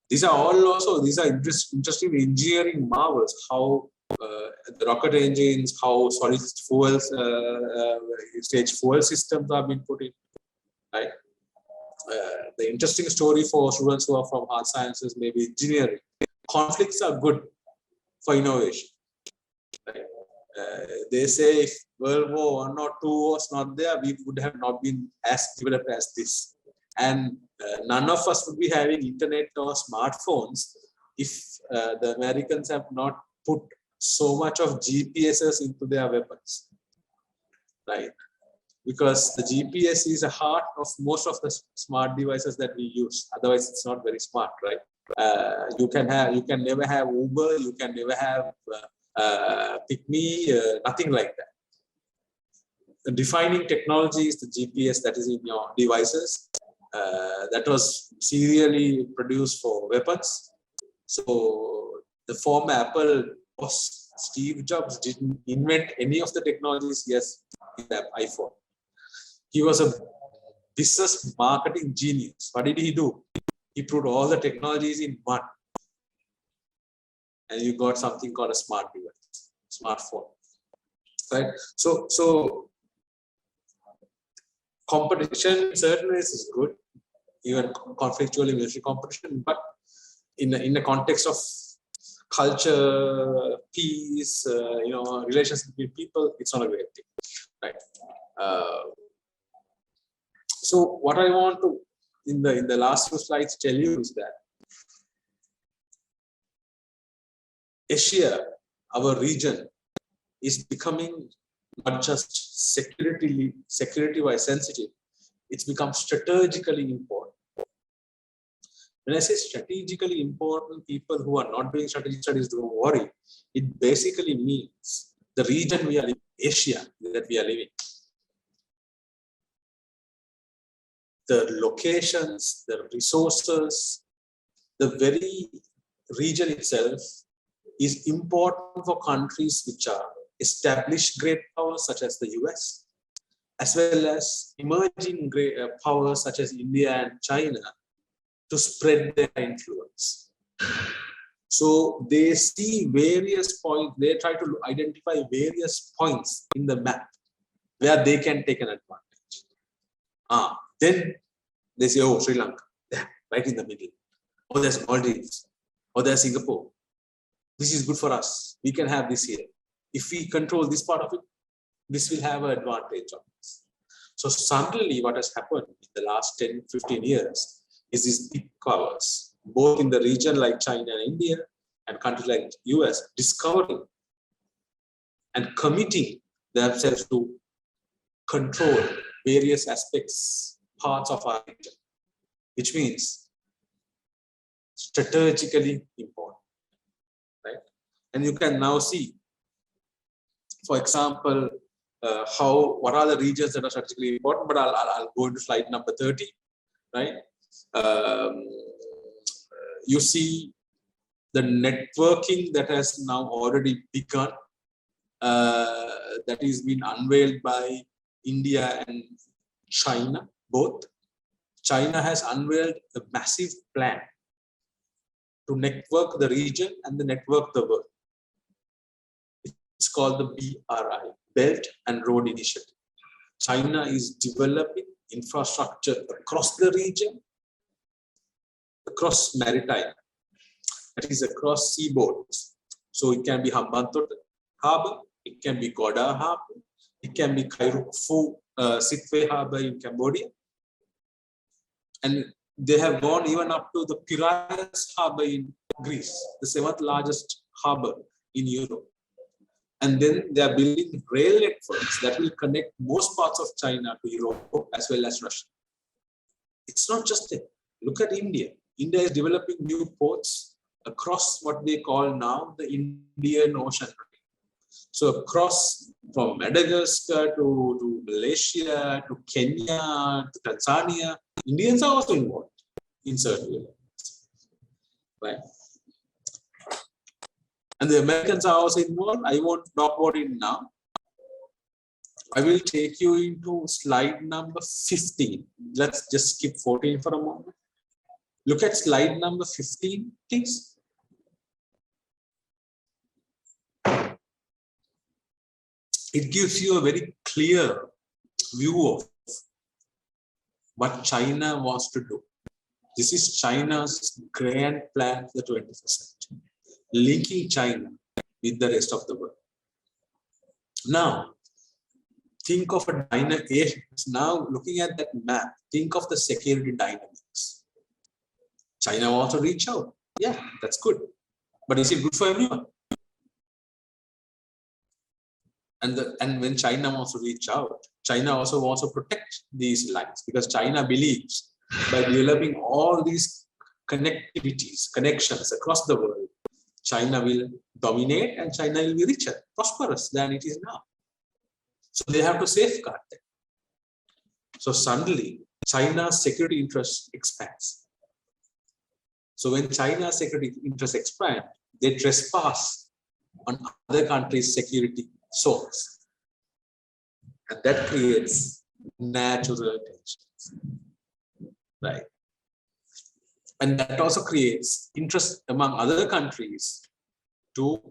These are interesting engineering marvels. How the rocket engines, how solid fuel stage fuel systems are being put in. Right. The interesting story for students who are from hard sciences, maybe engineering. Conflicts are good for innovation. Right? They say if World War I or II was not there, we would have not been as developed as this. And none of us would be having internet or smartphones if the Americans have not put so much of GPSs into their weapons, right? Because the GPS is a heart of most of the smart devices that we use. Otherwise, it's not very smart, right? You can never have Uber, you can never have Pick Me, nothing like that. The defining technology is the GPS that is in your devices. That was serially produced for weapons. So the former Apple boss Steve Jobs didn't invent any of the technologies. Yes, in the iPhone. He was a business marketing genius. What did he do? He put all the technologies in one, and you got something called a smart device, smartphone. Right? So competition in certain ways is good, even conflictual military competition, but in the context of culture, peace, relations between people, it's not a great thing, right? So what I want to, in the last few slides, tell you is that Asia, our region, is becoming not just security-wise sensitive, it's become strategically important. When I say strategically important, people who are not doing strategic studies don't worry. It basically means the region we are in, Asia, that we are living. The locations, the resources, the very region itself is important for countries which are established great powers such as the US, as well as emerging great powers such as India and China to spread their influence. So they see various points, they try to identify various points in the map where they can take an advantage. Then they say, oh, Sri Lanka, there, right in the middle. Oh, there's Maldives. Oh, there's Singapore. This is good for us. We can have this here. If we control this part of it, this will have an advantage on us. So suddenly what has happened in the last 10, 15 years is these big powers, both in the region like China and India and countries like US, discovering and committing themselves to control various aspects, parts of our region, which means strategically important, right? And you can now see, for example, what are the regions that are strategically important, but I'll go into slide number 30, right? You see the networking that has now already begun, that is been unveiled by India and China, both. China has unveiled a massive plan to network the region and the network the world. It's called the BRI, Belt and Road Initiative. China is developing infrastructure across the region, across maritime, that is across seaboards. So it can be Hambantota Harbour, it can be Goda Harbour, it can be Kairukfu Sitwe Harbour in Cambodia. And they have gone even up to the Piraeus Harbour in Greece, the 7th largest harbour in Europe. And then they are building rail networks that will connect most parts of China to Europe as well as Russia. It's not just that. Look at India. India is developing new ports across what they call now the Indian Ocean. So across from Madagascar to Malaysia, to Kenya, to Tanzania, Indians are also involved in certain areas, right? And the Americans are also involved. I won't talk about it now. I will take you into slide number 15. Let's just skip 14 for a moment. Look at slide number 15, please. It gives you a very clear view of what China wants to do. This is China's grand plan for the 21st century, linking China with the rest of the world. Now, think of a dynamic. Now, looking at that map, think of the security dynamics. China wants to reach out. Yeah, that's good. But is it good for everyone? And when China wants to reach out, China also wants to protect these lines, because China believes by developing all these connections across the world, China will dominate and China will be richer, prosperous than it is now. So they have to safeguard them. So suddenly, China's security interest expands. So when China's security interest expand, they trespass on other countries' security zones. And that creates natural tensions, right? And that also creates interest among other countries to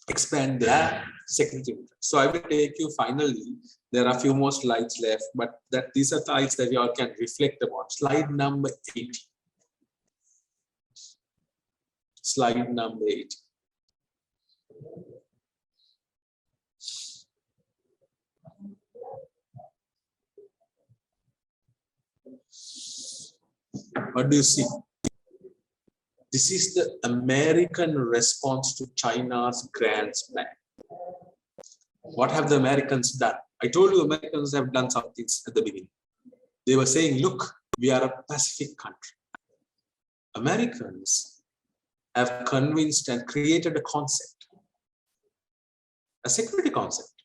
expand their security interest. So I will take you finally, there are a few more slides left, but these are slides that you all can reflect upon. Slide number 80. Slide number 80. What do you see? This is the American response to China's grand plan. What have the Americans done? I told you Americans have done something at the beginning. They were saying, look, we are a Pacific country. Americans have convinced and created a concept, a security concept,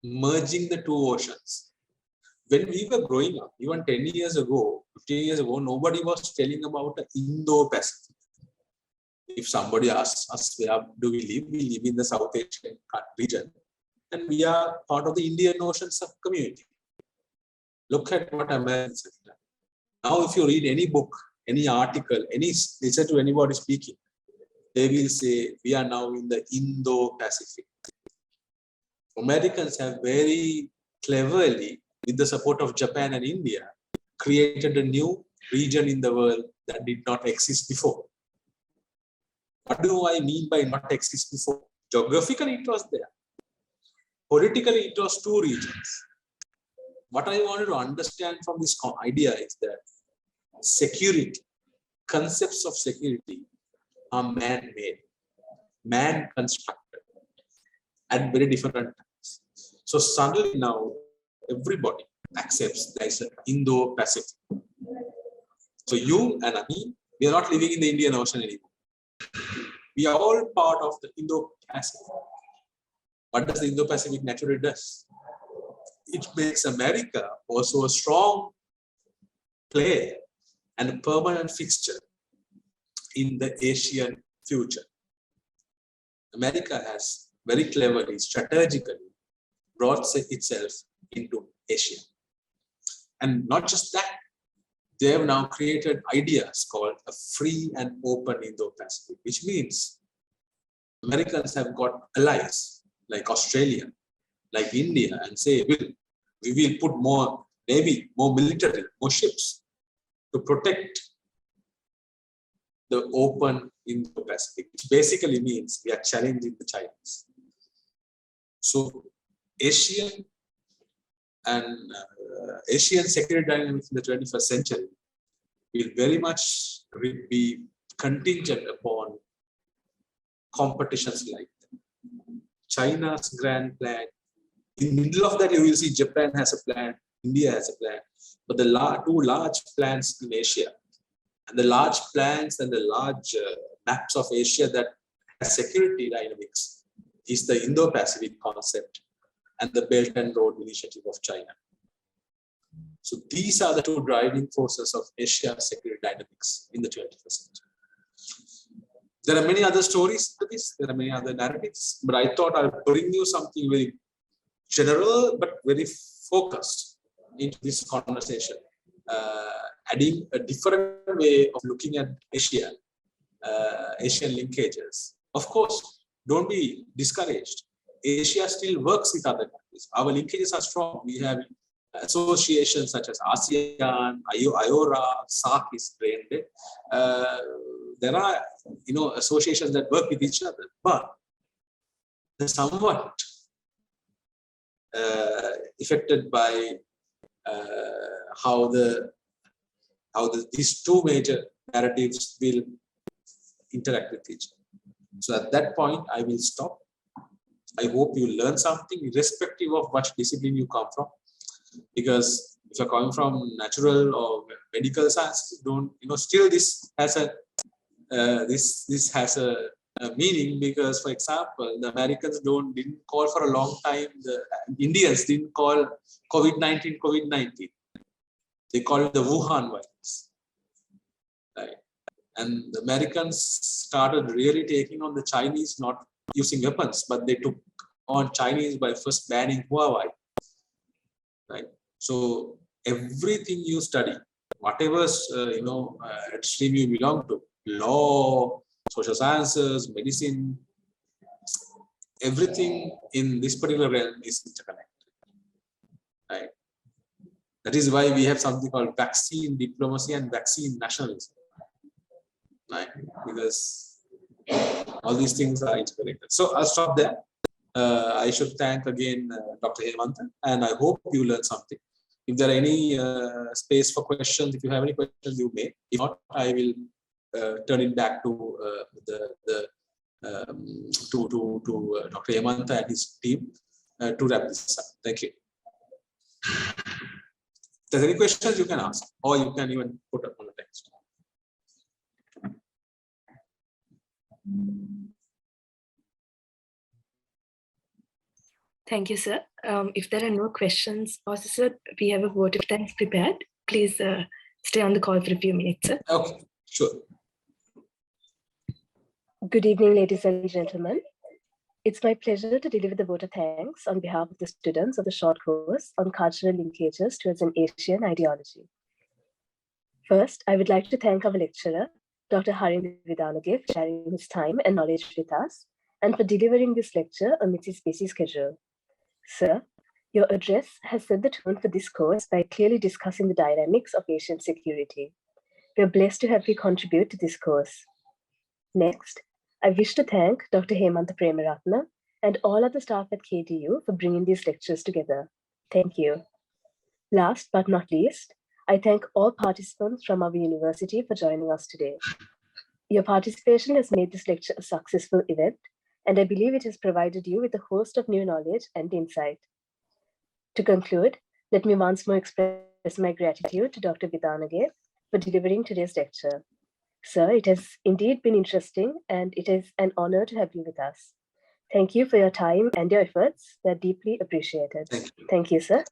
merging the two oceans. When we were growing up, even 10 years ago, 15 years ago, nobody was telling about the Indo-Pacific. If somebody asks us where do we live in the South Asian region, and we are part of the Indian Ocean subcommunity. Look at what Americans have done. Now, if you read any book, any article, listen to anybody speaking, they will say we are now in the Indo-Pacific. Americans have very cleverly, with the support of Japan and India, created a new region in the world that did not exist before. What do I mean by not exist before? Geographically, it was there. Politically, it was two regions. What I wanted to understand from this idea is that security, concepts of security are man-made, man-constructed at very different times. So suddenly now, everybody accepts there is an Indo-Pacific. So you and me, we are not living in the Indian Ocean anymore. We are all part of the Indo-Pacific. What does the Indo-Pacific naturally does? It makes America also a strong player and a permanent fixture in the Asian future. America has very cleverly, strategically brought itself into Asia. And not just that, they have now created ideas called a free and open Indo-Pacific, which means Americans have got allies like Australia, like India, and say, we will put more, maybe more military, more ships to protect the open Indo-Pacific, which basically means we are challenging the Chinese. So Asian security dynamics in the 21st century will very much be contingent upon competitions like that. China's grand plan. In the middle of that, you will see Japan has a plan, India has a plan, but the two large plans in Asia, and the large plans and the large maps of Asia that has security dynamics is the Indo-Pacific concept and the Belt and Road Initiative of China. So these are the two driving forces of Asia's security dynamics in the 21st century. There are many other stories to this, there are many other narratives, but I thought I'll bring you something very general but very focused into this conversation, adding a different way of looking at Asia, Asian linkages. Of course, don't be discouraged. Asia still works with other countries. Our linkages are strong. We have associations such as ASEAN, IORA, SAARC is trained. There are, associations that work with each other, but they're somewhat affected by how these two major narratives will interact with each other. So at that point, I will stop. I hope you learn something, irrespective of what discipline you come from. Because if you're coming from natural or medical science, still this has a this has a meaning, because, for example, the Americans didn't call for a long time. The Indians didn't call COVID-19 COVID-19. They called it the Wuhan virus, right? And the Americans started really taking on the Chinese, not using weapons, but they took on Chinese by first banning Huawei, right? So everything you study, whatever stream you belong to, law, social sciences, medicine, everything in this particular realm is interconnected, right? That is why we have something called vaccine diplomacy and vaccine nationalism, right? Because all these things are interconnected. So I'll stop there. I should thank again Dr. Hemantha, and I hope you learned something. If there are any space for questions, if you have any questions, you may. If not, I will turn it back to Dr. Hemantha and his team to wrap this up. Thank you. If there's any questions, you can ask, or you can even put up on the text. Thank you, sir. If there are no questions, also, sir, we have a vote of thanks prepared. Please stay on the call for a few minutes, sir. Okay, sure. Good evening, ladies and gentlemen. It's my pleasure to deliver the vote of thanks on behalf of the students of the short course on cultural linkages towards an Asian ideology. First, I would like to thank our lecturer, Dr. Harinda Vidanage, for sharing his time and knowledge with us, and for delivering this lecture amidst his busy schedule. Sir, your address has set the tone for this course by clearly discussing the dynamics of Asian security. We are blessed to have you contribute to this course. Next, I wish to thank Dr. Hemanta Premaratna and all other staff at KTU for bringing these lectures together. Thank you. Last but not least, I thank all participants from our university for joining us today. Your participation has made this lecture a successful event, and I believe it has provided you with a host of new knowledge and insight. To conclude, let me once more express my gratitude to Dr. Vidanage for delivering today's lecture. Sir, it has indeed been interesting, and it is an honor to have you with us. Thank you for your time and your efforts. They're deeply appreciated. Thank you. Thank you, sir.